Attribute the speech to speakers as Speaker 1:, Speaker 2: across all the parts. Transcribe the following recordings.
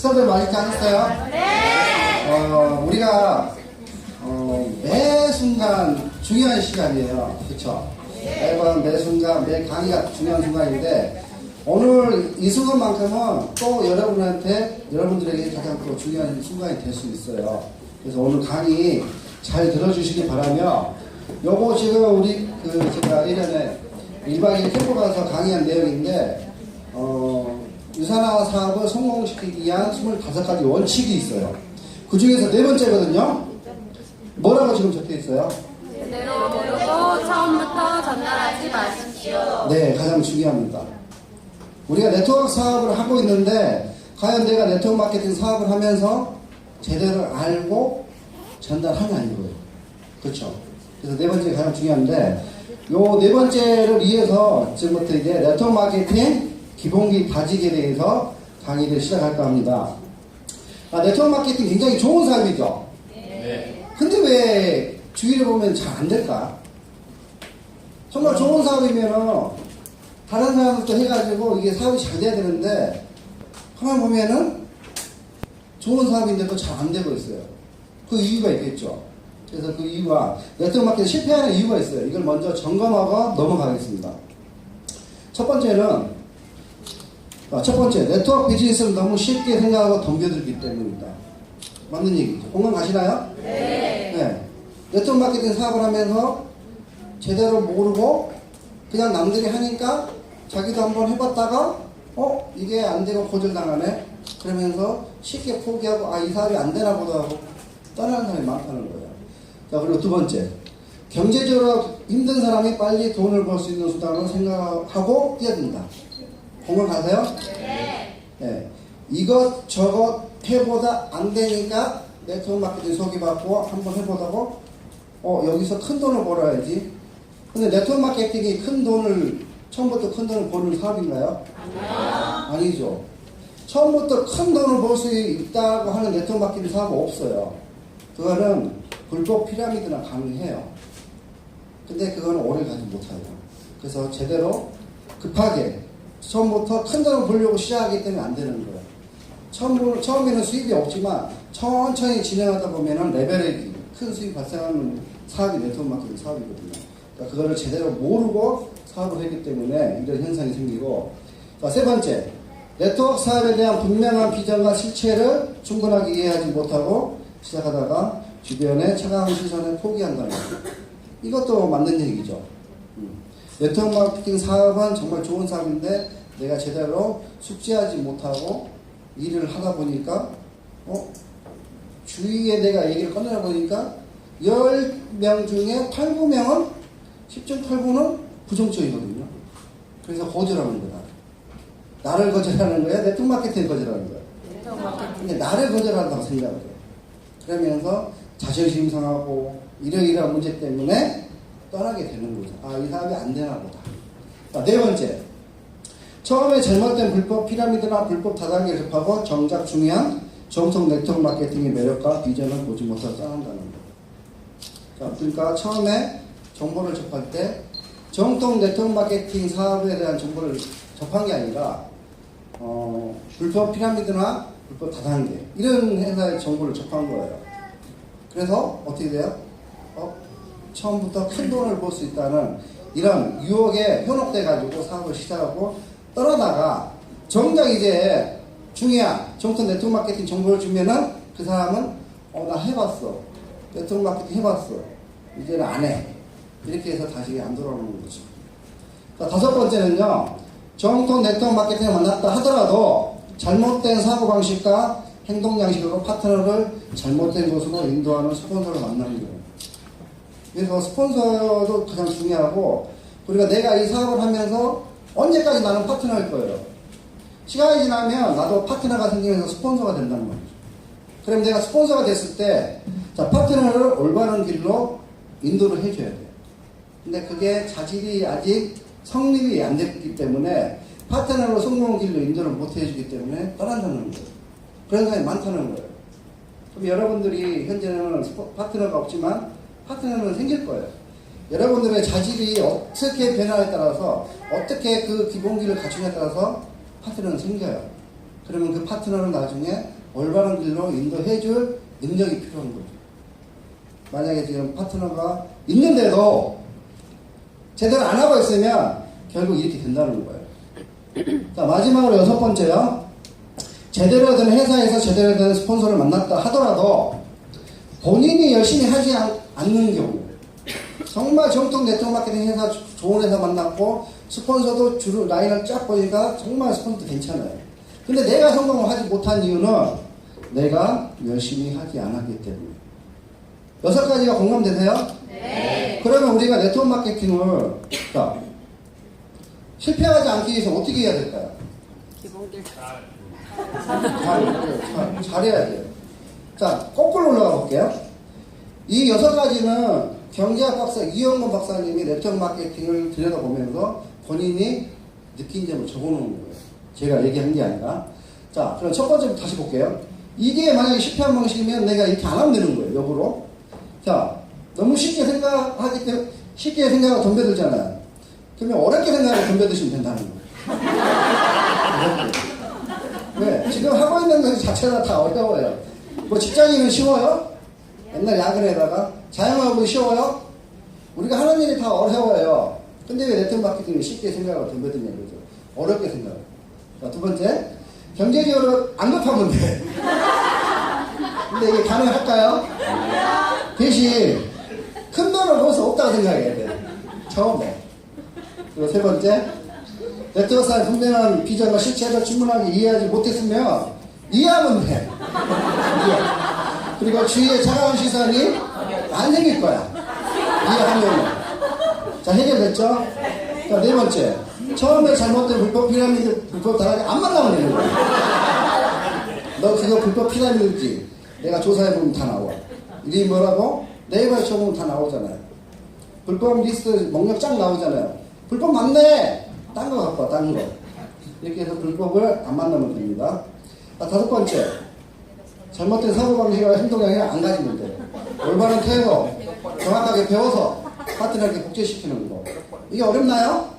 Speaker 1: 식사들 맛있게 하셨어요? 네! 우리가, 매 순간 중요한 시간이에요. 그쵸? 매번, 매 순간, 매 강의가 중요한 순간인데, 오늘 이 순간만큼은 또 여러분들에게 가장 또 중요한 순간이 될 수 있어요. 그래서 오늘 강의 잘 들어주시기 바라며, 요거 지금 우리 제가 1년에 1박 2일 캠프 가서 강의한 내용인데, 유산화 사업을 성공시키기 위한 25가지 원칙이 있어요. 그 중에서 네 번째거든요. 뭐라고 지금 적혀 있어요?
Speaker 2: 제대로 모르고 처음부터 전달하지 마십시오.
Speaker 1: 네, 가장 중요합니다. 우리가 네트워크 사업을 하고 있는데, 과연 내가 네트워크 마케팅 사업을 하면서 제대로 알고 전달하냐 이거예요. 그렇죠? 그래서 네 번째가 가장 중요한데, 요 네 번째를 위해서 지금부터 이제 네트워크 마케팅 기본기 다지기에 대해서 강의를 시작할까 합니다. 네트워크 마케팅 굉장히 좋은 사업이죠? 네. 근데 왜 주위를 보면 잘 안 될까? 정말 좋은 사업이면은 다른 사람들도 해가지고 이게 사업이 잘 돼야 되는데, 가만 보면은 좋은 사업인데도 잘 안 되고 있어요. 그 이유가 있겠죠. 그래서 그 이유가, 네트워크 마케팅 실패하는 이유가 있어요. 이걸 먼저 점검하고 넘어가겠습니다. 첫 번째, 네트워크 비즈니스를 너무 쉽게 생각하고 덤벼들기 때문입니다. 맞는 얘기죠. 공감 가시나요? 네. 네트워크 마케팅 사업을 하면서 제대로 모르고 그냥 남들이 하니까 자기도 한번 해봤다가 이게 안 되고 거절당하네. 그러면서 쉽게 포기하고 이 사업이 안 되나 보다 하고 떠나는 사람이 많다는 거예요. 자, 그리고 두 번째, 경제적으로 힘든 사람이 빨리 돈을 벌 수 있는 수단으로 생각하고 뛰어든다. 공감 가세요? 네. 이것저것 해보다 안 되니까 네트워크 마케팅 소개받고 한번 해보다고 여기서 큰 돈을 벌어야지. 근데 네트워크 마케팅이 처음부터 큰 돈을 버는 사업인가요? 아니죠. 처음부터 큰 돈을 벌 수 있다고 하는 네트워크 마케팅 사업은 없어요. 그거는 불법 피라미드나 가능해요. 근데 그거는 오래 가지 못해요. 그래서 제대로 급하게 처음부터 큰 돈을 벌려고 시작하기 때문에 안 되는 거예요. 처음에는 수입이 없지만 천천히 진행하다 보면은 레벨이 큰 수입이 발생하는 사업이 네트워크 마케팅 사업이거든요. 그러니까 그거를 제대로 모르고 사업을 했기 때문에 이런 현상이 생기고, 자, 세 번째, 네트워크 사업에 대한 분명한 비전과 실체를 충분하게 이해하지 못하고 시작하다가 주변의 차가운 시선에 포기한다는 거예요. 이것도 맞는 얘기죠. 네트워크 마케팅 사업은 정말 좋은 사업인데 내가 제대로 숙지하지 못하고 일을 하다 보니까 주위에 내가 얘기를 꺼내다 보니까 10명 중에 8, 9명은 10중 8구는 부정적이거든요. 그래서 거절하는 거다. 나를 거절하는 거야? 네트워크 마케팅을 거절하는 거야? 근데 나를 거절한다고 생각을 해요. 그러면서 자존심 상하고 이러이러한 문제 때문에 떠나게 되는 거죠. 이 사업이 안 되나 보다. 자, 네 번째, 처음에 잘못된 불법 피라미드나 불법 다단계를 접하고 정작 중요한 정통 네트워크 마케팅의 매력과 비전을 보지 못하고 떠난다는 거예요. 자, 그러니까 처음에 정보를 접할 때 정통 네트워크 마케팅 사업에 대한 정보를 접한 게 아니라 불법 피라미드나 불법 다단계 이런 회사의 정보를 접한 거예요. 그래서 어떻게 돼요? 처음부터 큰 돈을 벌 수 있다는 이런 유혹에 현혹돼 가지고 사업을 시작하고 떠나다가 정작 이제 중요한 정통 네트워크 마케팅 정보를 주면은 그 사람은 나 해봤어. 네트워크 마케팅 해봤어. 이제는 안 해. 이렇게 해서 다시 안 돌아오는 거죠. 자, 다섯 번째는요, 정통 네트워크 마케팅을 만났다 하더라도 잘못된 사고방식과 행동 양식으로 파트너를 잘못된 곳으로 인도하는 스폰서를 만나는 거예요. 그래서 스폰서도 가장 중요하고, 우리가 내가 이 사업을 하면서 언제까지 나는 파트너일 거예요. 시간이 지나면 나도 파트너가 생기면서 스폰서가 된다는 말이죠. 그럼 내가 스폰서가 됐을 때, 자, 파트너를 올바른 길로 인도를 해줘야 돼요. 근데 그게 자질이 아직 성립이 안 됐기 때문에 파트너로 성공 길로 인도를 못 해주기 때문에 떠난다는 거예요. 그런 사람이 많다는 거예요. 그럼 여러분들이 현재는 파트너가 없지만 파트너는 생길 거예요. 여러분들의 자질이 어떻게 변화에 따라서 어떻게 그 기본기를 갖추냐에 따라서 파트너는 생겨요. 그러면 그 파트너를 나중에 올바른 길로 인도해줄 능력이 필요한 거죠. 만약에 지금 파트너가 있는데도 제대로 안 하고 있으면 결국 이렇게 된다는 거예요. 자, 마지막으로 6번째요. 제대로 된 회사에서 제대로 된 스폰서를 만났다 하더라도 본인이 열심히 하지 않는 경우, 정말 정통 네트워크 마케팅 회사, 좋은 회사 만났고 스폰서도 주로 라인을 쫙 보니까 정말 스폰서도 괜찮아요. 근데 내가 성공을 하지 못한 이유는 내가 열심히 하지 않았기 때문에. 6가지가 공감되세요?
Speaker 2: 네.
Speaker 1: 그러면 우리가 네트워크 마케팅을 자, 실패하지 않기 위해서 어떻게 해야 될까요?
Speaker 2: 기본길
Speaker 1: 잘해야 돼요. 자, 거꾸로 올라가 볼게요. 이 6가지는 경제학 박사 이영건 박사님이 네트워크 마케팅을 들여다보면서 본인이 느낀 점을 적어놓은 거예요. 제가 얘기한 게 아니라. 자, 그럼 첫 번째부터 다시 볼게요. 이게 만약에 실패한 방식이면 내가 이렇게 안 하면 되는 거예요. 역으로. 자, 너무 쉽게 생각하기 때문에 쉽게 생각하고 덤벼들잖아요. 그러면 어렵게 생각하고 덤벼드시면 된다는 거예요. 왜? 지금 하고 있는 것 자체가 다 어려워요. 뭐 직장인은 쉬워요? 옛날 야근에다가 자영업은 쉬워요? 우리가 하는 일이 다 어려워요. 근데 왜 네트워크 마케팅을 쉽게 생각하고 덤벼드냐 이거죠. 어렵게 생각해요. 자, 두 번째, 경제적으로 안 급하면 돼. 근데 이게 가능할까요? 대신 큰 돈을 벌어서 없다고 생각해야 돼. 처음에. 그리고 세 번째, 네트워크사의 분명한 비전과 실체를 충분하게 이해하지 못했으면 이해하면 돼. 이해. 그리고 주위에 차가운 시선이 안 생길 거야. 이해하면. 자, 해결됐죠? 자, 네 번째, 처음에 잘못된 불법 피라미드, 불법 다락에 안 만나면 되는 거야. 너 그거 불법 피라미드지? 내가 조사해보면 다 나와. 이름이 뭐라고? 네이버에 쳐보면 다 나오잖아요. 불법 리스트 목록 쫙 나오잖아요. 불법 맞네! 딴 거 갖고 와, 딴 거. 이렇게 해서 불법을 안 만나면 됩니다. 자, 다섯 번째. 잘못된 사고방식과 행동량을 안 가지면 돼요. 올바른 태도, 정확하게 배워서 파트너에게 복제시키는 거. 이게 어렵나요?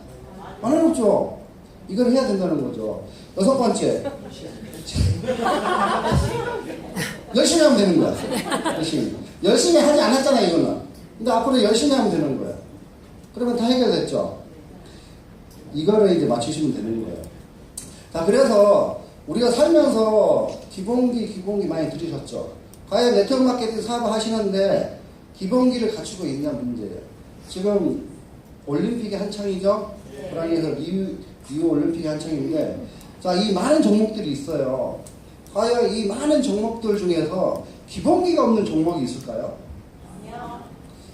Speaker 1: 안 어렵죠. 이걸 해야 된다는 거죠. 여섯 번째. 열심히 하면 되는 거야. 열심히. 열심히 하지 않았잖아, 이거는. 근데 앞으로 열심히 하면 되는 거야. 그러면 다 해결됐죠. 이거를 이제 맞추시면 되는 거예요. 자, 그래서 우리가 살면서 기본기 많이 들으셨죠. 과연 네트워크 마케팅 사업을 하시는데 기본기를 갖추고 있냐 문제예요. 지금 올림픽이 한창이죠. 브라질에서 리우 올림픽이 한창인데, 자, 이 많은 종목들이 있어요. 과연 이 많은 종목들 중에서 기본기가 없는 종목이 있을까요?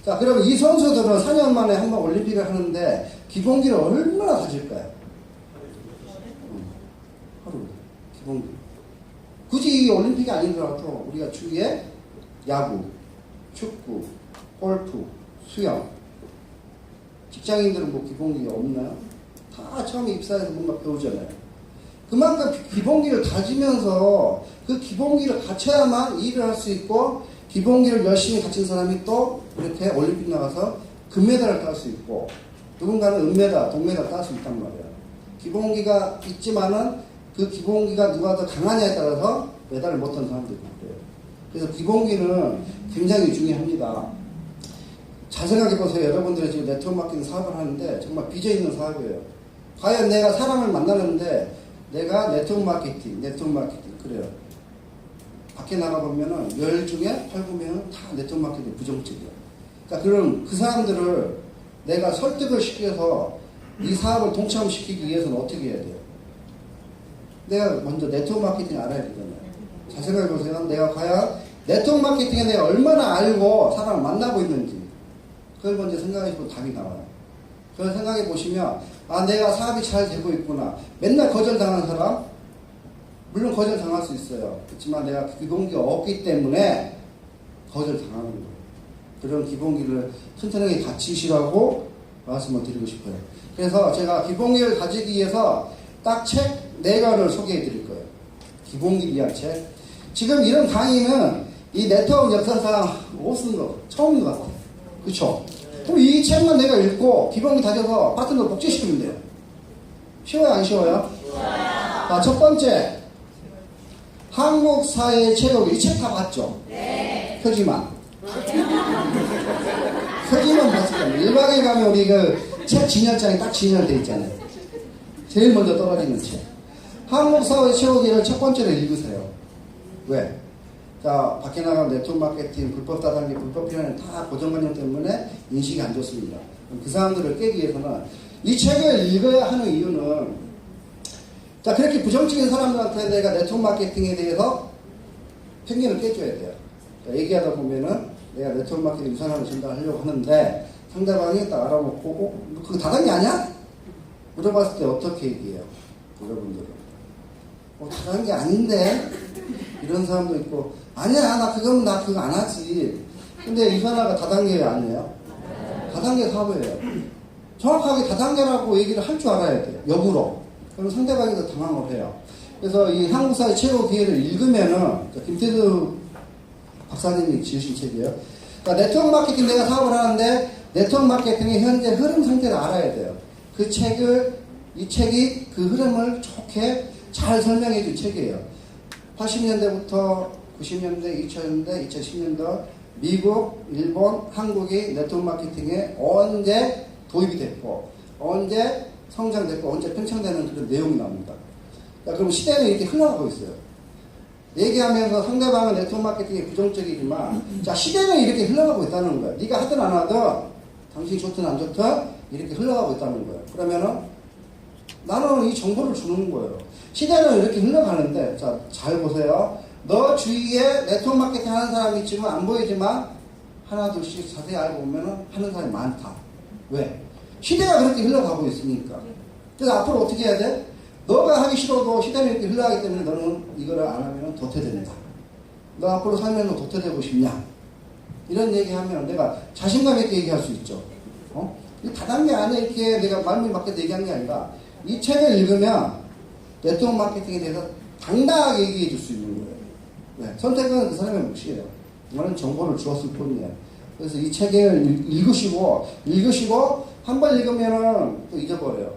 Speaker 1: 자, 그럼 이 선수들은 4년 만에 한 번 올림픽을 하는데 기본기를 얼마나 가질까요? 하루 기본기. 굳이 이 올림픽이 아니더라도 우리가 주위에 야구, 축구, 골프, 수영, 직장인들은 뭐 기본기가 없나요? 다 처음에 입사해서 뭔가 배우잖아요. 그만큼 기본기를 가지면서 그 기본기를 갖춰야만 일을 할 수 있고, 기본기를 열심히 갖춘 사람이 또 이렇게 올림픽 나가서 금메달을 딸 수 있고, 누군가는 은메달, 동메달 딸 수 있단 말이에요. 기본기가 있지만은 그 기본기가 누가 더 강하냐에 따라서 메달을 못한 사람도 있고 그래요. 그래서 기본기는 굉장히 중요합니다. 잘 생각해 보세요. 여러분들이 지금 네트워크 마케팅 사업을 하는데 정말 빚어 있는 사업이에요. 과연 내가 사람을 만나는데 내가 네트워크 마케팅 그래요. 밖에 나가보면은 10 중에 8, 9명은 다 네트워크 마케팅 부정적이에요. 자, 그럼 그 사람들을 내가 설득을 시켜서 이 사업을 동참시키기 위해서는 어떻게 해야 돼요? 내가 먼저 네트워크 마케팅 알아야 되잖아요. 잘 생각해 보세요. 내가 과연 네트워크 마케팅에 내가 얼마나 알고 사람을 만나고 있는지, 그걸 먼저 생각해 보면 답이 나와요. 그걸 생각해 보시면, 아, 내가 사업이 잘 되고 있구나. 맨날 거절당한 사람, 물론 거절당할 수 있어요. 그렇지만 내가 기본기가 없기 때문에 거절당하는 거예요. 그런 기본기를 튼튼하게 갖추시라고 말씀을 드리고 싶어요. 그래서 제가 기본기를 가지기 위해서 딱 책 4권을 소개해 드릴 거예요. 기본기 위한 책. 지금 이런 강의는 이 네트워크 역사상 못 쓴 거 처음인 것 같아요. 그쵸? 그럼 이 책만 내가 읽고 기본기 다져서 파트너 복제시키면 돼요. 쉬워요, 안 쉬워요? 쉬워요. 자, 첫 번째, 한국 사회의 최고기. 이 책 다 봤죠?
Speaker 2: 네.
Speaker 1: 표지만. 표지만 봤을 거예요. 1박 2일 가면 우리 그 책 진열장에 딱 진열돼 있잖아요. 제일 먼저 떨어지는 책. 한국 사회 최고기를 첫 번째로 읽으세요. 왜? 자, 밖에 나가면 네트워크 마케팅, 불법 다단계, 불법 피라는 다 고정관념 때문에 인식이 안 좋습니다. 그 사람들을 깨기 위해서는 이 책을 읽어야 하는 이유는, 자, 그렇게 부정적인 사람들한테 내가 네트워크 마케팅에 대해서 편견을 깨줘야 돼요. 자, 얘기하다 보면은 내가 네트워크 마케팅 유산화를 전달하려고 하는데 상대방이 딱 알아먹고, 그거 다단계 아니야? 물어봤을 때 어떻게 얘기해요? 여러분들은. 다단계 아닌데? 이런 사람도 있고, 아니야, 나 그거 안 하지. 근데 유산화가 다단계 아니에요? 다단계 사업이에요. 정확하게 다단계라고 얘기를 할 줄 알아야 돼요. 역으로. 그럼 상대방이 더 당황을 해요. 그래서 이 한국사회 최고 기회를 읽으면은, 김태수 박사님이 지으신 책이에요. 그러니까 네트워크 마케팅 내가 사업을 하는데, 네트워크 마케팅의 현재 흐름 상태를 알아야 돼요. 이 책이 그 흐름을 좋게 잘 설명해 준 책이에요. 80년대부터 90년대, 2000년대, 2010년대 미국, 일본, 한국이 네트워크 마케팅에 언제 도입이 됐고 언제 성장됐고 언제 팽창되는 그런 내용이 나옵니다. 자, 그럼 시대는 이렇게 흘러가고 있어요. 얘기하면서 상대방은 네트워크 마케팅이 부정적이지만 자, 시대는 이렇게 흘러가고 있다는 거예요. 네가 하든 안 하든 당신이 좋든 안 좋든 이렇게 흘러가고 있다는 거예요. 그러면은 나는 이 정보를 주는 거예요. 시대는 이렇게 흘러가는데, 자, 잘 보세요. 너 주위에 네트워크 마케팅 하는 사람이 지금 안 보이지만, 하나, 둘씩 자세히 알고 보면은 하는 사람이 많다. 왜? 시대가 그렇게 흘러가고 있으니까. 그래서 앞으로 어떻게 해야 돼? 너가 하기 싫어도 시대는 이렇게 흘러가기 때문에 너는 이거를 안 하면 도태된다. 너 앞으로 살면서 도태되고 싶냐? 이런 얘기하면 내가 자신감 있게 얘기할 수 있죠. 이 다단계 안에 이렇게 내가 말문 밖에서 얘기한 게 아니라, 이 책을 읽으면 네트워크 마케팅에 대해서 당당하게 얘기해 줄 수 있는 거예요. 네, 선택은 그 사람의 몫이에요. 이거는 정보를 주었을 뿐이에요. 그래서 이 책을 읽으시고 한 번 읽으면은 또 잊어버려요.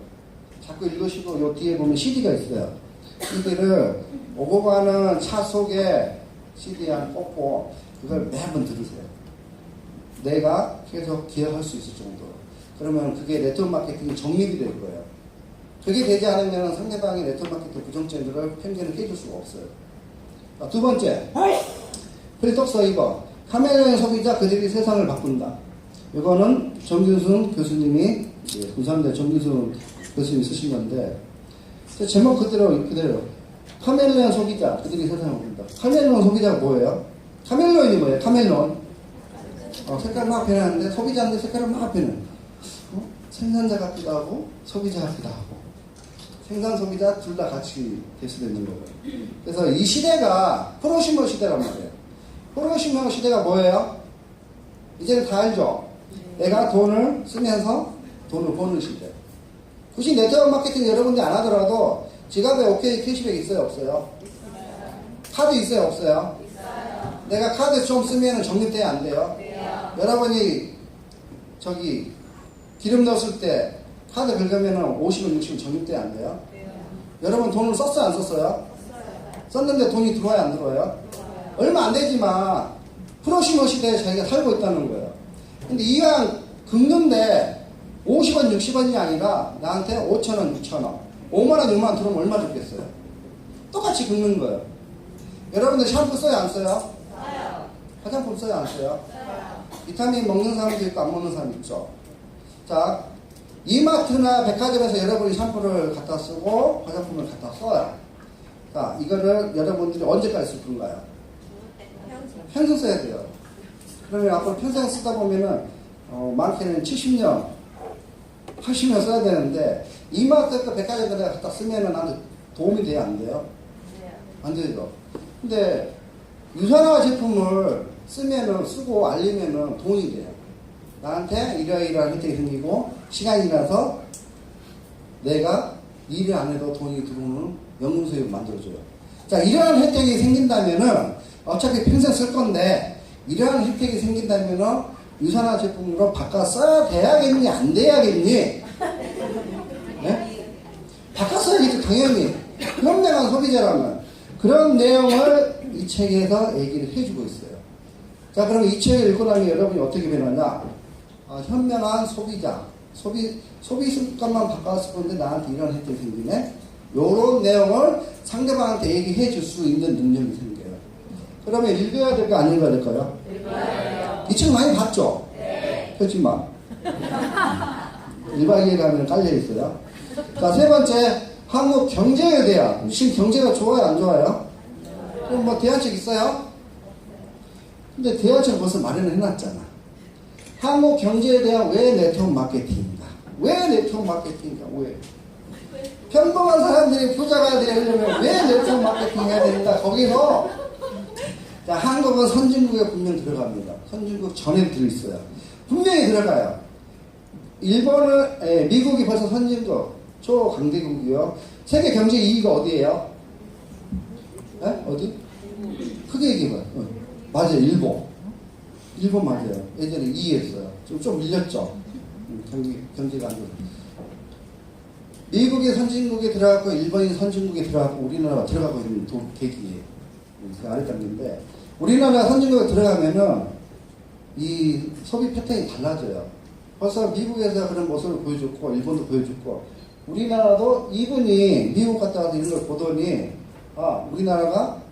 Speaker 1: 자꾸 읽으시고 요 뒤에 보면 CD가 있어요. CD를 오고 가는 차 속에 CD 한 꽂고 그걸 매번 들으세요. 내가 계속 기억할 수 있을 정도로. 그러면 그게 네트워크 마케팅이 정립이 될 거예요. 그게 되지 않으면 상대방의 네트워크 마케팅 부정적인들을 편견을 깨줄 수가 없어요. 자, 두 번째, 필독서 이거. 카메라의 소비자 그들이 세상을 바꾼다. 이거는 정균순 교수님이, 군산대 정균순 교수님이 쓰신 건데, 제목 그대로. 카멜레온 소비자 그들이 세상을 바꾼다. 카멜레온 소비자가 뭐예요? 카멜론이 뭐예요? 카멜론. 색깔 막 변하는데 소비자인데 색깔을 막 변해. 생산자 같기도 하고 소비자 같기도 하고. 생산 소비자 둘 다 같이 될 수도 있는 거고요. 그래서 이 시대가 프로슈머 시대란 말이에요. 프로슈머 시대가 뭐예요? 이제는 다 알죠? 내가 돈을 쓰면서 돈을 버는 시대. 굳이 네트워크 마케팅 여러분들이 안 하더라도 지갑에 OK 캐시백 있어요? 없어요? 카드 있어요? 없어요? 내가 카드 좀 쓰면 적립돼야 안 돼요? 여러분이 기름 넣었을 때 카드 긁으면 50원, 60원 적립돼야 안 돼요? 여러분 돈을 썼어요? 안 썼어요? 썼는데 돈이 들어와요? 안 들어와요? 얼마 안 되지만 프로슈머 시대에 자기가 살고 있다는 거예요. 근데 이왕 긁는데 50원, 60원이 아니라 나한테 5,000원, 6,000원, 5만원, 6만원 들어오면 얼마 줬겠어요? 똑같이 긁는 거예요. 여러분들 샴푸 써요? 안 써요? 써요. 화장품 써요? 안 써요? 써요. 비타민 먹는 사람도 있고 안 먹는 사람 있죠. 자, 이마트나 백화점에서 여러분이 샴푸를 갖다 쓰고 화장품을 갖다 써요. 자, 이거를 여러분들이 언제까지 쓸 건가요? 평생 써야 돼요. 그러면 앞으로 평생 쓰다 보면은 많게는 70년, 80년 써야 되는데 이마트 백화점에 갖다 쓰면은 나한테 도움이 돼요? 안 돼요? 안 되죠. 근데 유산화 제품을 쓰고 알리면은 돈이 돼요. 나한테 이러이러한 혜택이 생기고 시간이 나서 내가 일을 안 해도 돈이 들어오는 연금수입을 만들어줘요. 자, 이러한 혜택이 생긴다면은 어차피 평생 쓸 건데 이러한 혜택이 생긴다면은 유산화 제품으로 바꿔 써야 돼야겠니? 안 돼야겠니? 네? 바꿔 써야겠죠, 당연히. 현명한 소비자라면. 그런 내용을 이 책에서 얘기를 해주고 있어요. 자, 그럼 이 책을 읽고 나면 여러분이 어떻게 변하냐? 현명한 소비자, 소비 습관만 바꿨을 건데 나한테 이런 혜택이 생기네? 요런 내용을 상대방한테 얘기해 줄 수 있는 능력이 생겨요. 그러면 읽어야 될까, 안 읽어야 될까요?
Speaker 2: 읽어요.
Speaker 1: 이 책 많이 봤죠?
Speaker 2: 네.
Speaker 1: 표지만. 1박 2일 가면 깔려있어요. 자, 세 번째, 한국 경제에 대한. 지금 경제가 좋아요, 안 좋아요? 그럼 뭐 대안책 있어요? 근데 대안책 벌써 마련을 해놨잖아. 한국 경제에 대한 왜 네트워크 마케팅인가? 왜 네트워크 마케팅인가? 왜? 평범한 사람들이 부자가 되려면 왜 네트워크 마케팅 해야 되는가? 거기서, 자, 한국은 선진국에 분명 들어갑니다. 선진국 전에 들어있어요. 분명히 들어가요. 미국이 벌써 선진국, 초강대국이요. 세계 경제 2위가 어디예요? 네? 어디? 크게 얘기해봐요. 맞아요, 일본. 일본 맞아요. 예전에 2위였어요. 좀 밀렸죠. 경제가 안 좋아요. 미국이 선진국에 들어가고 일본이 선진국에 들어가고 우리나라가 들어가고 있는 계기예요. 아래단계인데 우리나라 선진국에 들어가면은 이 소비 패턴이 달라져요. 벌써 미국에서 그런 모습을 보여줬고 일본도 보여줬고 우리나라도 이분이 미국 갔다 와서 이런 걸 보더니 우리나라가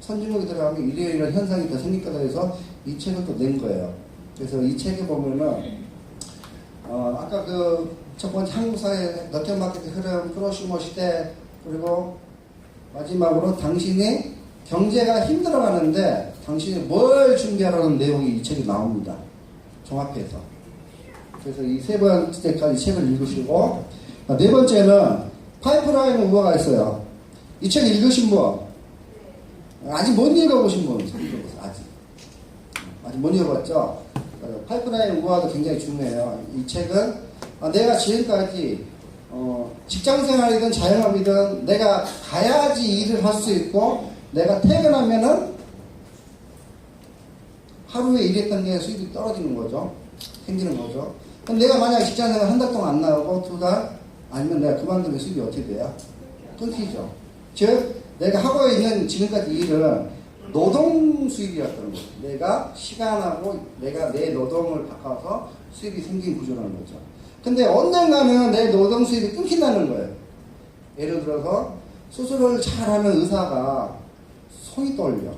Speaker 1: 선진국에 들어가면 이런 현상이 더 생길 거다 해서 이 책을 또 낸 거예요. 그래서 이 책에 보면은 아까 그 첫 번째 한국 사회 너트 마케팅 흐름 프로슈머 시대 그리고 마지막으로 당신이 경제가 힘들어가는데 당신이 뭘 준비하라는 내용이 이 책에 나옵니다. 종합해서. 그래서 이 세 번째까지 책을 읽으시고 네 번째는 파이프라인 우화가 있어요. 이 책 읽으신 분? 아직 못 읽어보신 분? 아직 못 읽어봤죠? 파이프라인 우화도 굉장히 중요해요. 이 책은 내가 지금까지 직장생활이든 자영업이든 내가 가야지 일을 할 수 있고 내가 퇴근하면은 하루에 일했던 게 수입이 떨어지는 거죠. 생기는 거죠. 그럼 내가 만약 직장생활 한 달 동안 안 나오고 2달 아니면 내가 그만두면 수입이 어떻게 돼요? 끊기죠. 즉 내가 하고 있는 지금까지 일은 노동 수입이었다는 거죠. 내가 시간하고 내가 내 노동을 바꿔서 수입이 생긴 구조라는 거죠. 근데 언젠가는 내 노동 수입이 끊긴다는 거예요. 예를 들어서 수술을 잘하는 의사가 손이 떨려.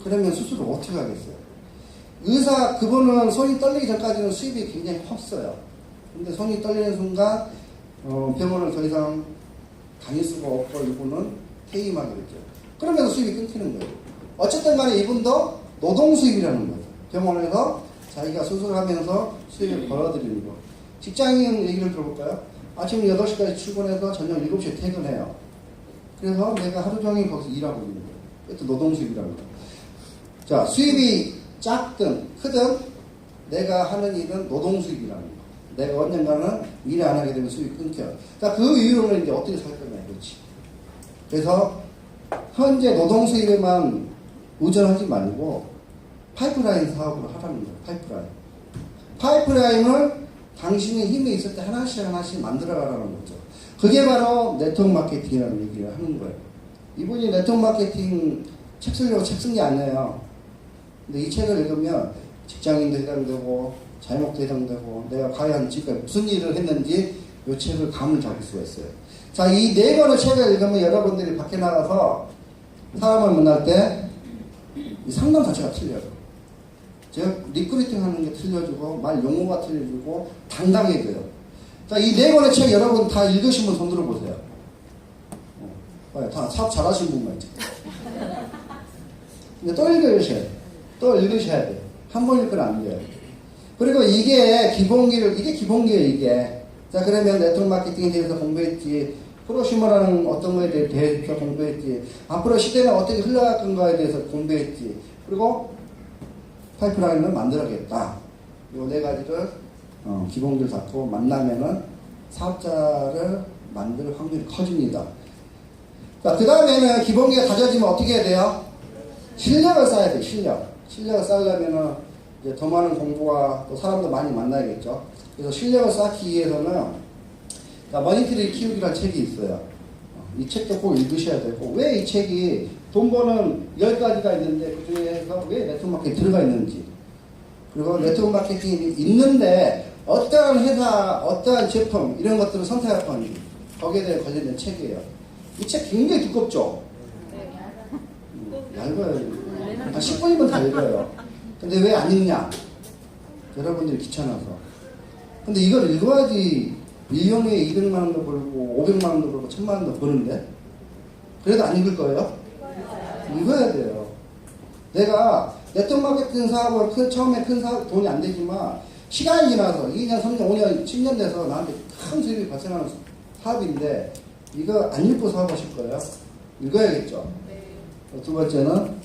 Speaker 1: 그러면 수술을 어떻게 하겠어요? 그분은 손이 떨리기 전까지는 수입이 굉장히 컸어요. 근데 손이 떨리는 순간 병원을 더 이상 다닐 수가 없고 이분은 퇴임하게 됐죠. 그러면서 수입이 끊기는 거예요. 어쨌든 간에 이분도 노동 수입이라는 거죠. 병원에서 자기가 수술하면서 수입을 벌어들이는 거. 직장인 얘기를 들어볼까요? 아침 8시까지 출근해서 저녁 7시에 퇴근해요. 그래서 내가 하루 종일 거기서 일하고 있는 거예요. 그것도 노동 수입이라는 거예요. 자, 수입이 작든 크든 내가 하는 일은 노동 수입이라는 거예요. 내가 언젠가는 일을 안 하게 되면 수입이 끊겨요. 자, 그 이유로는 이제 어떻게 살 거냐, 그렇지. 그래서 현재 노동 수입에만 의존하지 말고 파이프라인 사업을 하라는 거예요. 파이프라인을 당신의 힘이 있을 때 하나씩 만들어가라는 거죠. 그게 바로 네트워크 마케팅이라는 얘기를 하는 거예요. 이분이 네트워크 마케팅 책 쓰려고 책 쓴 게 아니에요. 근데 이 책을 읽으면 직장인도 해당되고 자영업도 해당되고 내가 과연 지금 무슨 일을 했는지 이 책을 감을 잡을 수가 있어요. 자, 이 네 권의 책을 읽으면 여러분들이 밖에 나가서 사람을 만날 때 이 상담 자체가 틀려요. 즉 리크루팅 하는 게 틀려지고 말 용어가 틀려지고 당당해져요. 자, 이 네 권의 책 여러분 다 읽으신 분 손 들어보세요. 다 사업 잘하시는 분만 있죠. 근데 또 읽으셔야 돼요. 또 읽으셔야 돼요. 한 번 읽으면 안 돼요. 그리고 이게 기본기예요, 이게. 자, 그러면 네트워크 마케팅에 대해서 공부했지. 프로슈머라는 어떤 거에 대해서 공부했지. 앞으로 시대는 어떻게 흘러갈 건가에 대해서 공부했지. 그리고 파이프라인을 만들어야겠다. 요 네 가지를 기본기를 잡고 만나면은 사업자를 만들 확률이 커집니다. 자, 그 다음에는 기본기가 가져지면 어떻게 해야 돼요? 실력을 쌓아야 돼요, 실력을 쌓으려면은 이제 더 많은 공부와 또 사람도 많이 만나야겠죠. 그래서 실력을 쌓기 위해서는 머니터리 키우기라는 책이 있어요. 이 책도 꼭 읽으셔야 되고, 왜 이 책이 돈 버는 10가지가 있는데 그 중에서 왜 네트워크 마케팅이 들어가 있는지, 그리고 네트워크 마케팅이 있는데 어떠한 회사, 어떠한 제품 이런 것들을 선택할 건지 거기에 대해 관련된 책이에요. 이 책 굉장히 두껍죠? 얇아요. 한 10분이면 다 읽어요. 근데 왜 안 읽냐? 여러분들이 귀찮아서. 근데 이걸 읽어야지 1년에 200만 원도 벌고 500만 원도 벌고 1000만 원도 버는데 그래도 안 읽을 거예요? 읽어야 돼요. 내가 네트워크 마케팅 사업을 처음에 큰 사업 돈이 안 되지만 시간이 지나서 2년, 3년, 5년, 10년 돼서 나한테 큰 수입이 발생하는 사업인데 이거 안 읽고 사업하실 거예요? 읽어야겠죠? 두 번째는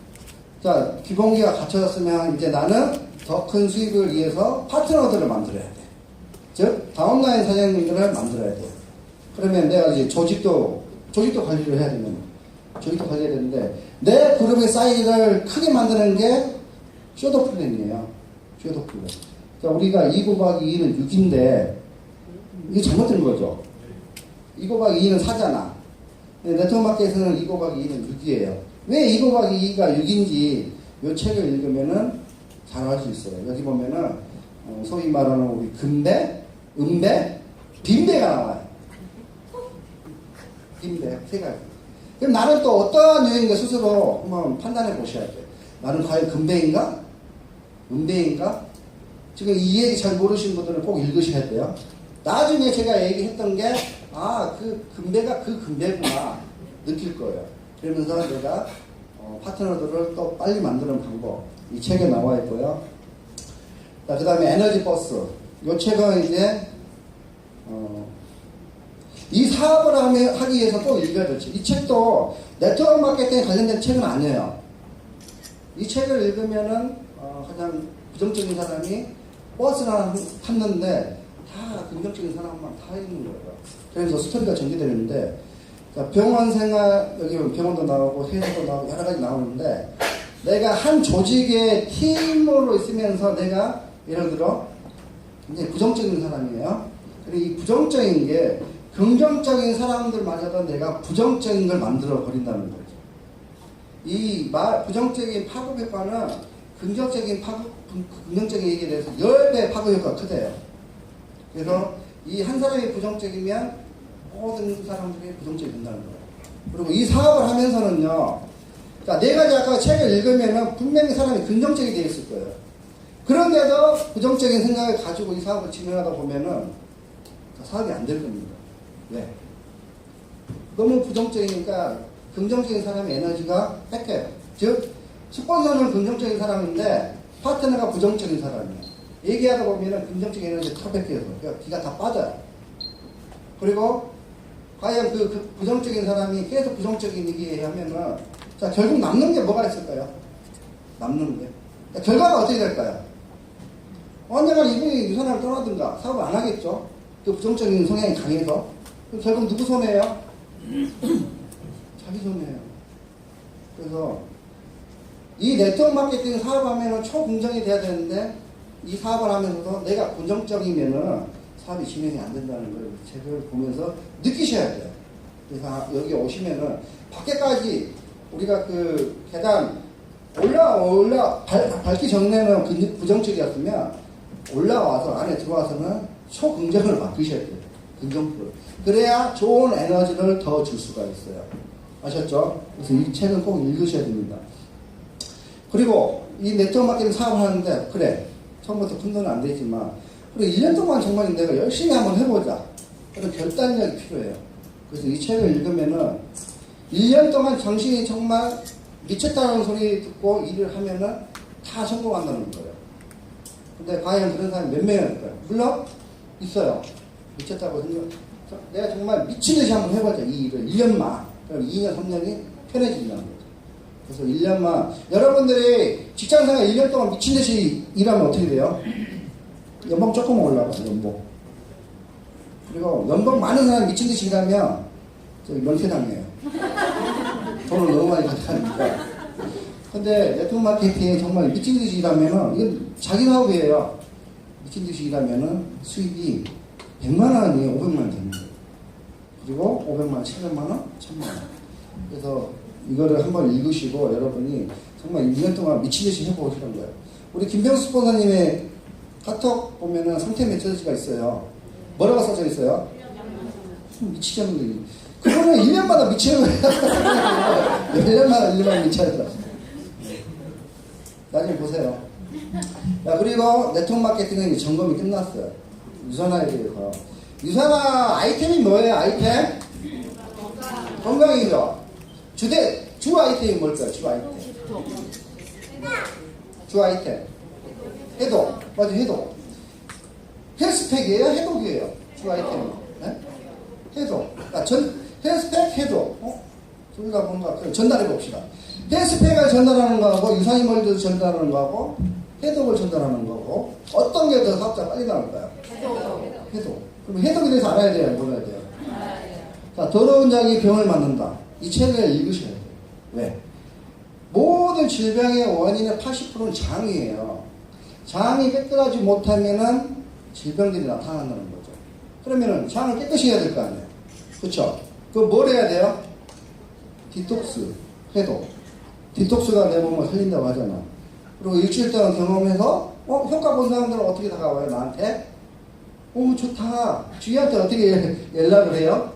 Speaker 1: 자, 기본기가 갖춰졌으면 이제 나는 더 큰 수익을 위해서 파트너들을 만들어야 돼. 즉, 다운라인 사장님들을 만들어야 돼. 그러면 내가 이제 조직도 관리를 해야 되는, 조직도 관리해야 되는데, 내 그룹의 사이즈를 크게 만드는 게 쇼더 플랜이에요. 쇼더 플랜. 자, 우리가 2 곱하기 2는 6인데, 이게 잘못된 거죠. 2 곱하기 2는 4잖아. 네트워크 마켓에서는 2 곱하기 2는 6이에요. 왜 2 곱하기 2가 6인지 이 책을 읽으면은 잘 알 수 있어요. 여기 보면은 소위 말하는 우리 금배, 음배, 빈배가 나와요. 빈배 세 가지. 그럼 나는 또 어떠한 유형인가 스스로 한번 판단해 보셔야 돼요. 나는 과연 금배인가? 음배인가? 지금 이 얘기 잘 모르시는 분들은 꼭 읽으셔야 돼요. 나중에 제가 얘기했던 게 그 금배가 그 금배구나 느낄 거예요. 그러면서 내가 파트너들을 또 빨리 만드는 방법 이 책에 나와 있고요. 자, 그 다음에 에너지 버스 이 책은 이제 이 사업을 하기 위해서 꼭 읽어야 될 책. 이 책도 네트워크 마케팅에 관련된 책은 아니에요. 이 책을 읽으면은 가장 부정적인 사람이 버스를 탔는데 다 긍정적인 사람만 다 있는 거예요. 그래서 스토리가 전개되는데 병원 생활, 여기 병원도 나오고 회사도 나오고 여러 가지 나오는데 내가 한 조직의 팀으로 있으면서 내가 예를 들어 굉장히 부정적인 사람이에요. 그리고 이 부정적인 게 긍정적인 사람들마저도 내가 부정적인 걸 만들어 버린다는 거죠. 이 부정적인 파급 효과는 긍정적인 얘기에 대해서 10배 파급 효과가 크대요. 그래서 이 한 사람이 부정적이면 모든 사람들이 부정적이 된다는 거예요. 그리고 이 사업을 하면서는요, 자, 네 가지 아까 책을 읽으면은 분명히 사람이 긍정적이 되어 있을 거예요. 그런데도 부정적인 생각을 가지고 이 사업을 진행하다 보면은 사업이 안 될 겁니다. 왜? 너무 부정적이니까 긍정적인 사람의 에너지가 뺏겨요. 즉, 스폰서는 긍정적인 사람인데 파트너가 부정적인 사람이에요. 얘기하다 보면은 긍정적인 에너지가 다 뺏겨서 기가 다 빠져요. 그리고 과연 그 부정적인 사람이 계속 부정적인 얘기하면은 자, 결국 남는 게 뭐가 있을까요? 남는 게. 자, 결과가 어떻게 될까요? 언젠가 이분이 이 사람을 떠나든가 사업을 안 하겠죠? 그 부정적인 성향이 강해서. 그럼 결국 누구 손해예요? 자기 손해예요. 그래서 이 네트워크 마케팅 사업하면은 초긍정이 돼야 되는데 이 사업을 하면서도 내가 부정적이면은 사업이 진행이 안 된다는 걸 책을 보면서 느끼셔야 돼요. 그래서 여기 오시면은 밖에까지 우리가 그 계단 밟기 전에는 부정적이었으면 올라와서 안에 들어와서는 초긍정을 바꾸셔야 돼요. 긍정표를. 그래야 좋은 에너지를 더 줄 수가 있어요. 아셨죠? 그래서 이 책은 꼭 읽으셔야 됩니다. 그리고 이 네트워크 마케팅 사업을 하는데 그래 처음부터 큰 돈은 안 되지만 그리고 1년 동안 정말 내가 열심히 한번 해보자. 그런 결단력이 필요해요. 그래서 이 책을 읽으면은 1년 동안 정신이 정말 미쳤다는 소리 듣고 일을 하면은 다 성공한다는 거예요. 근데 과연 그런 사람이 몇 명일까요? 물론 있어요. 미쳤다고 생각. 내가 정말 미친 듯이 한번 해보자. 이 일을 1년만. 그럼 2년, 3년이 편해진다는 거죠. 그래서 1년만. 여러분들이 직장생활 1년 동안 미친 듯이 일하면 어떻게 돼요? 연봉 조금 올라가요, 연봉. 그리고 연봉 많은 사람 미친 듯이 일하면 저기 면세당해요. 돈을 너무 많이 가져가니까. 근데 네트워크 마케팅이 정말 미친 듯이 일하면은 이건 자기 사업이에요. 미친 듯이 일하면은 수입이 100만 원이 500만 원 되는 거예요. 그리고 500만 원, 700만 원, 1000만 원. 그래서 이거를 한번 읽으시고 여러분이 정말 1년 동안 미치듯이 해보시는 거예요. 우리 김병수 스폰서님의 카톡 보면은 상태 메시지가 있어요. 뭐라고 써져 있어요? 미치겠는데. 그거는 1년마다 미치는 거예요. 1년마다 1년마다 미쳐야 돼. 나중에 보세요. 야, 그리고 네트워크 마케팅은 이제 점검이 끝났어요. 유산화에 대해서. 유산화 아이템이 뭐예요, 아이템? 건강이죠. 주 아이템이 뭘까요, 주 아이템? 주 아이템. 해독. 맞아, 해독. 헬스팩이에요, 해독이에요. 주 아이템은. 네? 해독. 그러니까 헬스팩, 해독. 둘다 뭔가, 전달해 봅시다. 헬스팩을 전달하는 거하고, 유산이멀리를 전달하는 거하고, 해독을 전달하는 거고, 어떤 게 더 사업자 빨리 나올까요? 해독. 그럼 해독에 대해서 알아야 돼요, 몰라야 돼요? 자, 더러운 장이 병을 맞는다. 이 책을 읽으셔야 돼요. 왜? 모든 질병의 원인의 80%는 장이에요. 장이 깨끗하지 못하면은 질병들이 나타난다는 거죠. 그러면은 장을 깨끗이 해야 될 거 아니에요. 그쵸? 그럼 뭘 해야 돼요? 디톡스, 해독. 디톡스가 내 몸을 살린다고 하잖아. 그리고 일주일 동안 경험해서, 효과 본 사람들은 어떻게 다가와요, 나한테? 오, 좋다. 주희한테 어떻게 연락을 해요?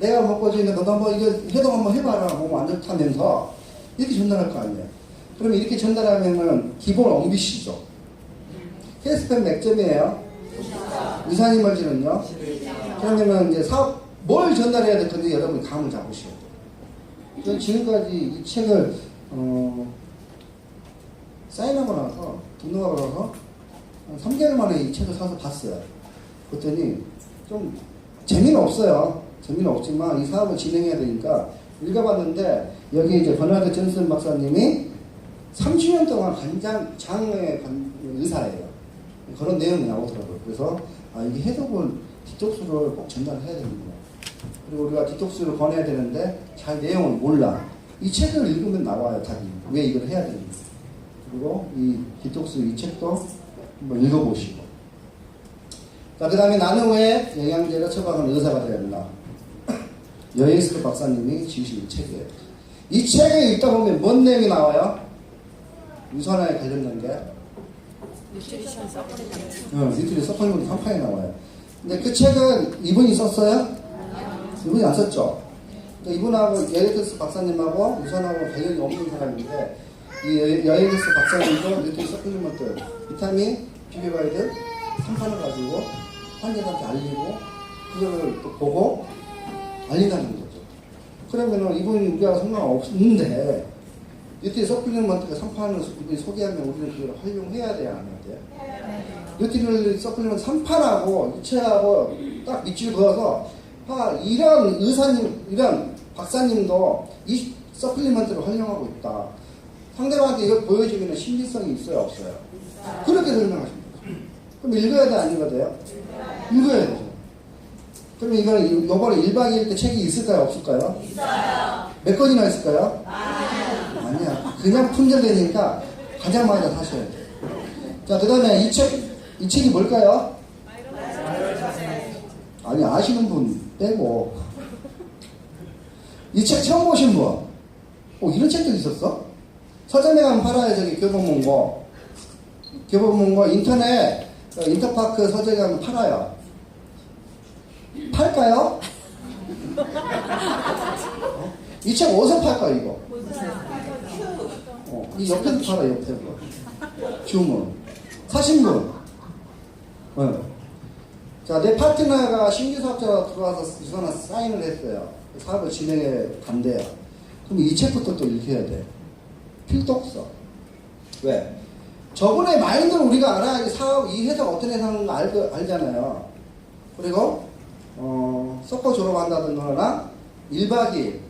Speaker 1: 내가 먹고 있는데 너도 한번 이거 해독 한번 해봐라. 몸 안 좋다면서. 이렇게 전달할 거 아니에요. 그러면 이렇게 전달하면은 기본 엄비시죠. 헬스팩 몇 점이에요? 유산이멀지는요? 그러면은 이제 사업, 뭘 전달해야 될 건지 여러분이 감을 잡으셔야 돼요. 저는 지금까지 이 책을, 사인하고 나서, 등록하고 나서, 한 3개월 만에 이 책을 사서 봤어요. 그랬더니, 좀, 재미는 없어요. 재미는 없지만, 이 사업을 진행해야 되니까, 읽어봤는데, 여기 이제 버나드 존슨 박사님이 30년 동안 장의 의사예요. 그런 내용이 나오더라고요. 그래서, 이게 해독을, 디톡스를 꼭 전달해야 되는구나. 그리고 우리가 디톡스를 권해야 되는데, 잘 내용을 몰라. 이 책을 읽으면 나와요, 답이. 왜 이걸 해야 되는지. 그리고 이 디톡스 이 책도 한번 읽어보시고. 자, 그 다음에 나는 왜 영양제를 처방하는 의사가 되어야 된다. 여예스 박사님이 지으신 이 책이에요. 이 책에 읽다 보면 뭔 내용이 나와요? 유산화에 관련된 게.
Speaker 2: 뉴트리션 서플리먼트.
Speaker 1: 뉴트리션 서플리먼트 3판이 나와요. 근데 그 책은 이분이 썼어요? 이분이 안 썼죠? 이분하고 여예스 박사님하고 유산하고 관련이 없는 사람인데, 이 여예스 박사님도 뉴트리션 서플리먼트 비타민 비교 가이드 3판을 가지고 환자들한테 알리고 그거를 또 보고 알린다는 거죠. 그러면은 이분이 우리가 상관없는데 뉴트리 서플리먼트가 3판을 이분이 소개하면 우리는 그걸 활용해야 돼야 안 해야 돼요? 뉴트리 서플리먼트 3판하고 이체하고 딱 밑줄 그어서 이런 의사님, 이런 박사님도 이 서플리먼트를 활용하고 있다. 상대방한테 이걸 보여주면 신빙성이 있어요, 없어요? 그렇게 설명하십니다. 그럼 읽어야 돼, 안 읽어야 돼요? 읽어야 되죠. 그러면 이거는 이번에 1박 2일 때 책이 있을까요, 없을까요?
Speaker 2: 있어요.
Speaker 1: 몇 건이나 있을까요? 아니야. 그냥 품절되니까 가자마자 사셔야 돼. 자, 그 다음에 이 책이 뭘까요? 아니, 아시는 분 빼고. 이 책 처음 보신 분? 이런 책도 있었어? 서점에 가면 팔아요, 저기 교보문고. 교보문고 인터넷, 인터파크 서점에 가면 팔아요. 팔까요? 이 책 어디서 팔까, 이거? 이 옆에서 팔아, 옆에서. 주문. 사신 분. 자, 내 파트너가 신규 사업자가 들어와서 유산화 사인을 했어요. 사업을 진행해 간대요. 그럼 이 책부터 또 읽혀야 돼. 필독서. 왜? 저분의 마인드를 우리가 알아야지 사업, 이 회사가 어떤 회사인가 알잖아요. 그리고, 서커 졸업한다든가 1박 2일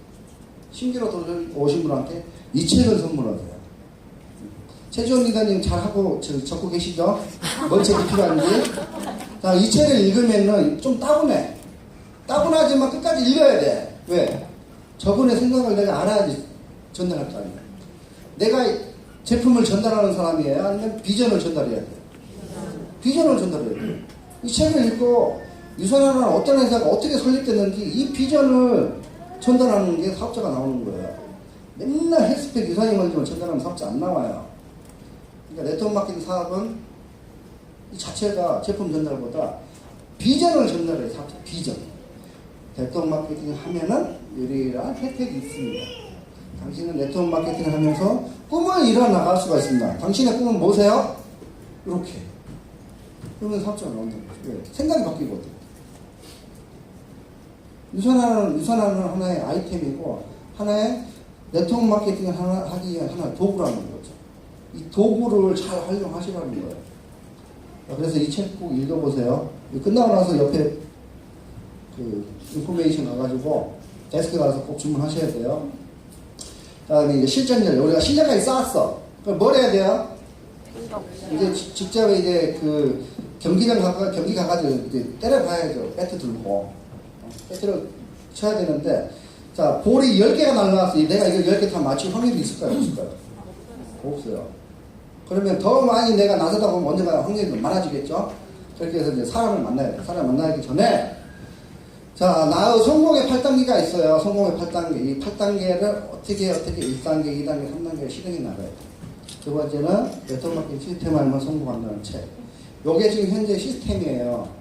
Speaker 1: 신규로 들어오신 분한테 이 책을 선물하세요. 최지원 리더님 잘하고 적고 계시죠? 뭔 책이 필요한지. 자, 이 책을 읽으면은 좀 따분해. 따분하지만 끝까지 읽어야 돼. 왜? 저분의 생각을 내가 알아야지 전달할 거 아니야. 내가 제품을 전달하는 사람이에요? 아니면 비전을 전달해야 돼요? 비전을 전달해야 돼요. 이 책을 읽고 유선하는 어떤 회사가 어떻게 설립됐는지 이 비전을 전달하는 게 사업자가 나오는 거예요. 맨날 헬스팩 유선이 먼저 전달하면 사업자 안 나와요. 그러니까 네트워크 마케팅 사업은 이 자체가 제품 전달보다 비전을 전달해요. 사업자 비전. 네트워크 마케팅 하면은 유리한 혜택이 있습니다. 당신은 네트워크 마케팅을 하면서 꿈을 이뤄 나갈 수가 있습니다. 당신의 꿈은 뭐세요? 이렇게. 그러면 사업자가 나온다는 거죠. 생각이 바뀌거든. 유선하는 하나의 아이템이고, 하나의 네트워크 마케팅을 하기 위한 하나의 도구라는 거죠. 이 도구를 잘 활용하시라는 거예요. 그래서 이 책 꼭 읽어보세요. 끝나고 나서 옆에 그 인포메이션 가가지고 데스크 가서 꼭 주문하셔야 돼요. 다음에 이제 실전력. 우리가 실력까지 쌓았어. 그럼 뭘 해야 돼요? 이제 직접 이제 그 경기장 경기 가가지고 이제 때려봐야죠. 배트 들고. 배트를 쳐야 되는데, 자, 볼이 10개가 날라왔어. 내가 이거 10개 다 맞출 확률이 있을까요? 없을까요? 없어요. 그러면 더 많이 내가 나서다 보면 언젠가 확률이 많아지겠죠? 그렇게 해서 이제 사람을 만나야 돼. 사람 만나기 전에, 자, 나의 성공의 8단계가 있어요. 성공의 8단계. 이 8단계를 어떻게 1단계, 2단계, 3단계 실행해 나가야 돼. 두 번째는 네트워크 마케팅 시스템 알면 성공한다는 책. 요게 지금 현재 시스템이에요.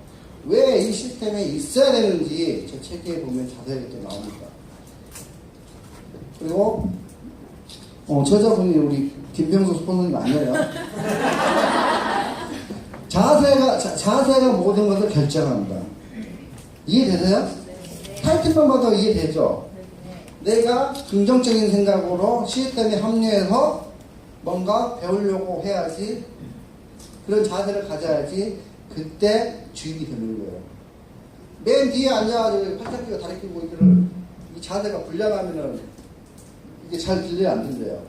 Speaker 1: 왜 이 시스템에 있어야 되는지 저 책에 보면 자세하게 또 나옵니다. 그리고 저자분이 우리 김병수 스폰서님 아니에요. 자세가 모든 것을 결정합니다. 이해되세요? 타이틀만 봐도 이해되죠? 내가 긍정적인 생각으로 시스템에 합류해서 뭔가 배우려고 해야지, 그런 자세를 가져야지 그때 주인이 되는 거예요. 맨 뒤에 앉아가지고 팔짱 끼고 다리 끼고 이들을 이 자세가 불량하면은 이게 잘 들려야 안 들려요.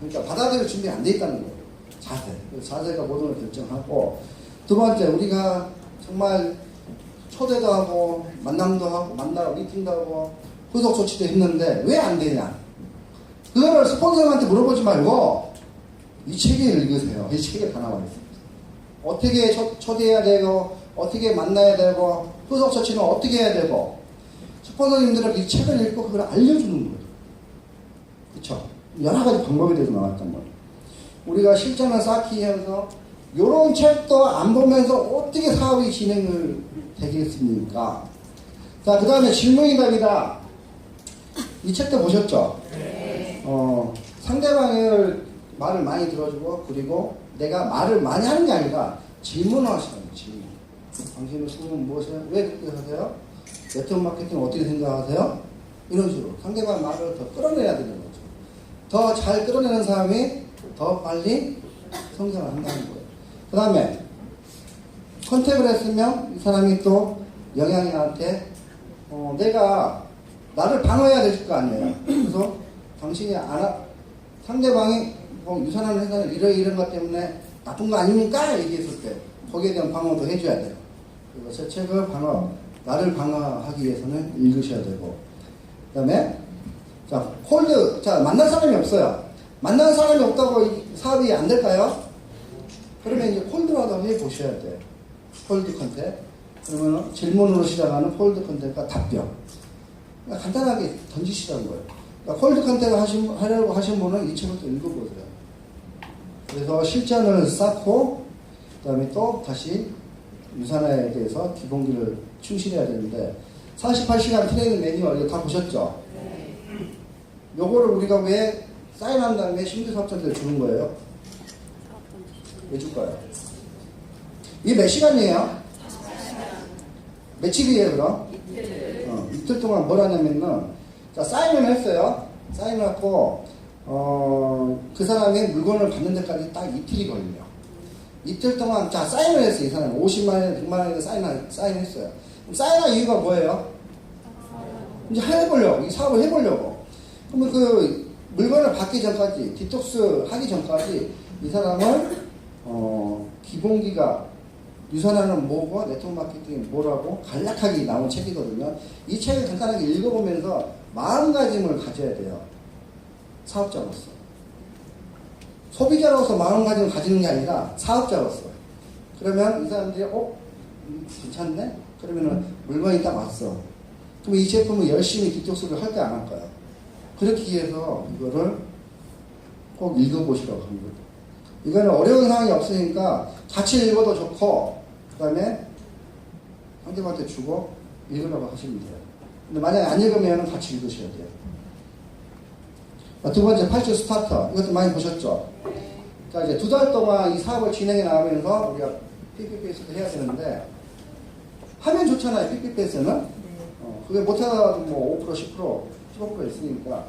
Speaker 1: 그러니까 받아들일 준비 안 돼 있다는 거예요. 자세가 모든 걸 결정하고. 두 번째, 우리가 정말 초대도 하고 만남도 하고 만나고 미팅도 하고 후속 조치도 했는데 왜 안 되냐? 그거를 스폰서한테 물어보지 말고 이 책을 읽으세요. 이 책에 다 나와 있습니다. 어떻게 초대해야 되고, 어떻게 만나야 되고, 후속 조치는 어떻게 해야 되고, 스폰서님들은 이 책을 읽고 그걸 알려주는 거예요. 그쵸? 여러 가지 방법에 대해서 나왔단 말이에요. 우리가 실전을 쌓기 위해서 이런 책도 안 보면서 어떻게 사업이 진행을 되겠습니까? 자, 그 다음에 질문이답니다. 이 책도 보셨죠? 네. 상대방의 말을 많이 들어주고, 그리고 내가 말을 많이 하는 게 아니라 질문을 하시는 거예요. 질문. 당신의 꿈은 무엇이에요? 왜 그렇게 하세요? 네트워크 마케팅 어떻게 생각하세요? 이런 식으로 상대방 말을 더 끌어내야 되는 거죠. 더 잘 끌어내는 사람이 더 빨리 성장을 한다는 거예요. 그 다음에 컨택을 했으면 이 사람이 또 영향이 나한테 내가 나를 방어해야 될 거 아니에요. 그래서 당신이 상대방이 유선하는 회사는 이런 것 때문에 나쁜 거 아닙니까? 얘기했을 때 거기에 대한 방어도 해줘야 돼요. 그리고 제 책을 나를 방어하기 위해서는 읽으셔야 되고, 그 다음에 자, 만날 사람이 없어요. 만나는 사람이 없다고 이 사업이 안 될까요? 그러면 이제 콜드라도 해 보셔야 돼요. 콜드 컨택. 그러면 질문으로 시작하는 콜드 컨택과 답변. 그러니까 간단하게 던지시라는 거예요. 그러니까 콜드 컨택을 하려고 하신 분은 이 책을 또 읽어보세요. 그래서 실전을 쌓고, 그 다음에 또 다시 유산화에 대해서 기본기를 충실해야 되는데, 48시간 트레이닝 매뉴얼 이거 다 보셨죠? 네. 요거를 우리가 왜 사인한 다음에 신규 사업자들 주는 거예요? 왜 줄까요? 이게 몇 시간이에요? 며칠이에요, 그럼? 이틀 동안 뭘 하냐면은, 자, 사인을 했어요. 사인을 했고, 그 사람이 물건을 받는 데까지 딱 이틀이 걸려요. 이틀 동안, 자, 사인을 했어요. 이 사람이 50만원, 100만원에 사인했어요. 그럼 사인한 이유가 뭐예요? 이제 해보려고, 이 사업을 해보려고. 그러면 그 물건을 받기 전까지, 디톡스 하기 전까지 이 사람을, 기본기가, 유선화는 뭐고, 네트워크 마케팅이 뭐라고 간략하게 나온 책이거든요. 이 책을 간단하게 읽어보면서 마음가짐을 가져야 돼요. 사업자로서. 소비자로서 마음가짐을 가지는 게 아니라 사업자로서. 그러면 이 사람들이 괜찮네? 그러면은 물건이 딱 왔어. 그럼 이 제품을 열심히 디톡스를 할까 안 할까요? 그렇기 위해서 이거를 꼭 읽어보시라고 합니다. 이거는 어려운 상황이 없으니까 같이 읽어도 좋고, 그 다음에 상대방한테 주고 읽으라고 하시면 돼요. 근데 만약에 안 읽으면 같이 읽으셔야 돼요. 두 번째, 8주 스타터. 이것도 많이 보셨죠? 자, 이제 2달 동안 이 사업을 진행해 나가면서 우리가 PPPS도 해야 되는데, 하면 좋잖아요, PPPS는. 그게 못하다가 뭐 5%, 10%, 15% 있으니까.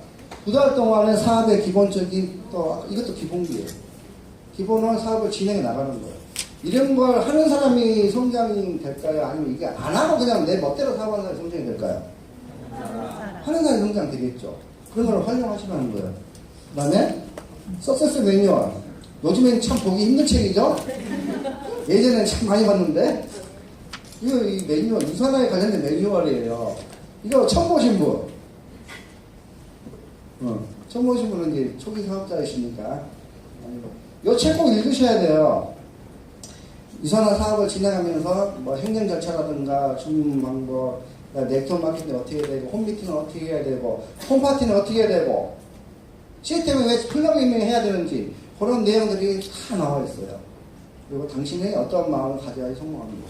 Speaker 1: 2달 동안의 사업의 기본적인, 또, 이것도 기본기예요. 기본은 사업을 진행해 나가는 거예요. 이런 걸 하는 사람이 성장이 될까요? 아니면 이게 안 하고 그냥 내 멋대로 사업하는 사람이 성장이 될까요? 하는 사람이 성장 되겠죠. 그런 걸 활용하시라는 거예요. 그 다음에, 석세스 매뉴얼. 요즘엔 참 보기 힘든 책이죠? 예전에는 참 많이 봤는데, 이거 이 매뉴얼, 유산화에 관련된 매뉴얼이에요. 이거 처음 보신 분? 처음 보신 분은 이제 초기 사업자이시니까. 이 책 꼭 읽으셔야 돼요. 유산화 사업을 진행하면서 뭐 행정 절차라든가 주문 방법, 네트워크 마케팅 어떻게 해야 되고, 홈 미팅은 어떻게 해야 되고, 홈 파티는 어떻게 해야 되고, 시스템에 왜 플러그인을 해야 되는지, 그런 내용들이 다 나와 있어요. 그리고 당신이 어떤 마음을 가져야 성공합니다.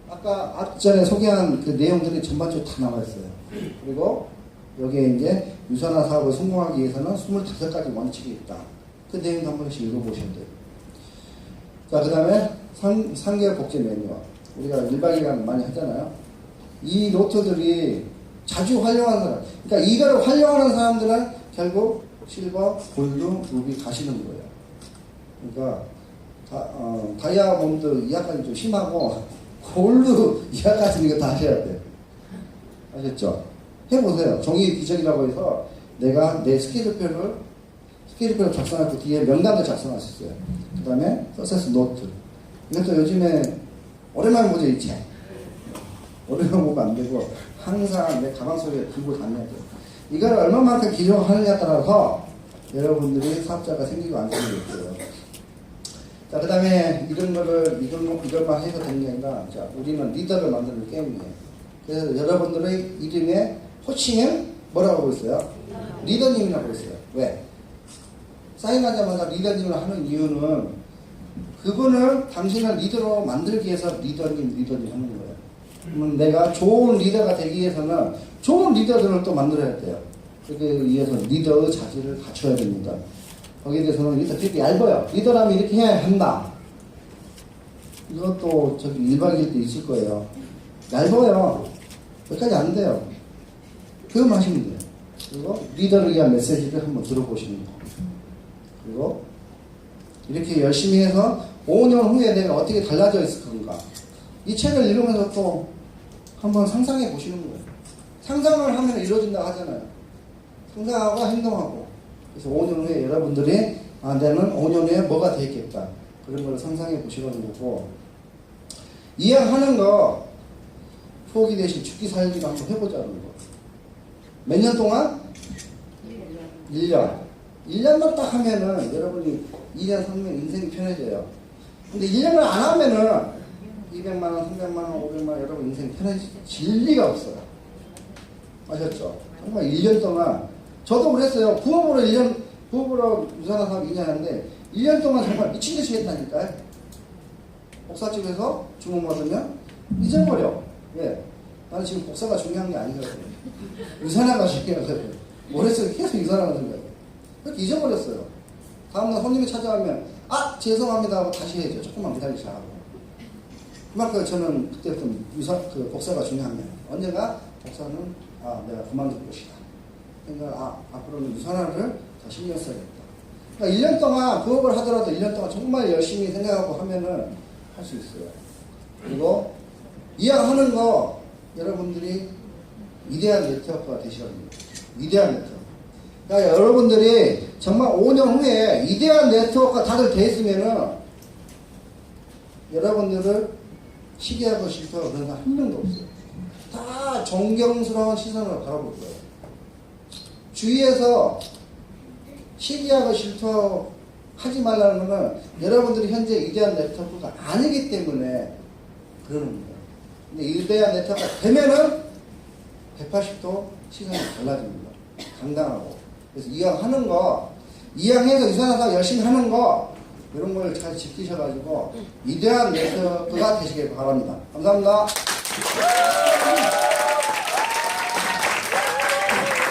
Speaker 1: 아까 앞전에 소개한 그 내용들이 전반적으로 다 나와 있어요. 그리고 여기에 이제 유산화 사업을 성공하기 위해서는 25가지 원칙이 있다. 그 내용도 한 번씩 읽어보셔야 돼요. 자, 그 다음에 3개월 복제 매뉴얼. 우리가 1박 2일 많이 하잖아요. 이 노트들이 자주 활용하는 사람. 그러니까 이거를 활용하는 사람들은 결국 실버, 골드, 루비 가시는 거예요. 그러니까 다이아몬드 이하까지 좀 심하고 골드 이하까지는 이거 다 하셔야 돼요. 아셨죠? 해보세요. 종이 기적이라고 해서 내가 내 스케줄표를 작성하고 뒤에 명단도 작성할 수 있어요. 그 다음에 서세스 노트. 이것도 요즘에 오랜만에 보죠, 이 책. 오랜만에 보면 안 되고 항상 내 가방 속에 들고 다녀야 돼요. 이걸 얼마만큼 기록하느냐에 따라서 여러분들이 사업자가 생기고 안 생기고 있어요. 자, 그 다음에 이것만 해서 되는 게 아니라, 자, 우리는 리더를 만드는 게임이에요. 그래서 여러분들의 이름에 호칭을 뭐라고 하고 있어요? 리더님이라고 하고 있어요. 왜? 사인하자마자 리더님을 하는 이유는 그분을 당신을 리더로 만들기 위해서 리더님 하는 거예요. 그러면 내가 좋은 리더가 되기 위해서는 좋은 리더들을 또 만들어야 돼요. 그렇게 위해서 리더의 자질을 갖춰야 됩니다. 거기에 대해서는 리더 되게 얇아요. 리더라면 이렇게 해야 한다. 이것도 저기 1박 2일 때 있을 거예요. 얇아요. 여기까지 안 돼요. 그것만 하시면 돼요. 그리고 리더를 위한 메시지를 한번 들어보시는 거. 그리고 이렇게 열심히 해서 5년 후에 내가 어떻게 달라져 있을 건가. 이 책을 읽으면서 또 한번 상상해 보시는 거예요. 상상을 하면 이루어진다고 하잖아요. 상상하고 행동하고. 그래서 5년 후에 여러분들이 나는 5년 후에 뭐가 되겠다. 그런 걸 상상해 보시라는 거고. 이해하는 거 초기 대신 죽기 살기도 한번 해보자는 거. 몇 년 동안? 1년. 1년만 딱 하면은 여러분이 2년, 3년 인생이 편해져요. 근데 1년을 안 하면은 200만원, 300만원, 500만원 여러분 인생이 편해질 리가 없어요. 아셨죠? 정말 1년 동안 저도 그랬어요. 부업으로 유산화 사업 2년 하는데 1년 동안 정말 미친듯이 했다니까요. 복사집에서 주문 받으면 잊어버려. 왜? 나는 지금 복사가 중요한 게 아니거든요. 유산화가 중요하거든요. 머릿속에 계속 유산화가 생겨요. 그렇게 잊어버렸어요. 다음날 손님이 찾아오면 죄송합니다 하고 다시 해야죠. 조금만 기다리자 하고. 그만큼 저는 그때부터 복사가 중요합니다. 언젠가 복사는 내가 그만둘 것이다. 그러니까 앞으로는 유산화를 더 신경 써야겠다. 그러니까 1년 동안 부업을 하더라도 1년 동안 정말 열심히 생각하고 하면은 할 수 있어요. 그리고 이해하는 거 여러분들이 위대한 네트워크가 되시라는 거예요. 위대한 네트워크. 그러니까 여러분들이 정말 5년 후에 위대한 네트워크가 다들 돼 있으면은 여러분들을 시기하고 싫다고 그런 사람 한 명도 없어요. 다 존경스러운 시선으로 바라볼 거예요. 주위에서 시기하고 싫다고 하지 말라는 거는 여러분들이 현재 위대한 네트워크가 아니기 때문에 그러는 거예요. 근데 위대한 네트워크가 되면은 180도 시선이 달라집니다. 당당하고. 그래서 이왕하는 거, 이왕해서 유산화사 열심히 하는 거, 이런 걸 잘 지키셔가지고 위대한 네트워크가 되시길 바랍니다. 감사합니다.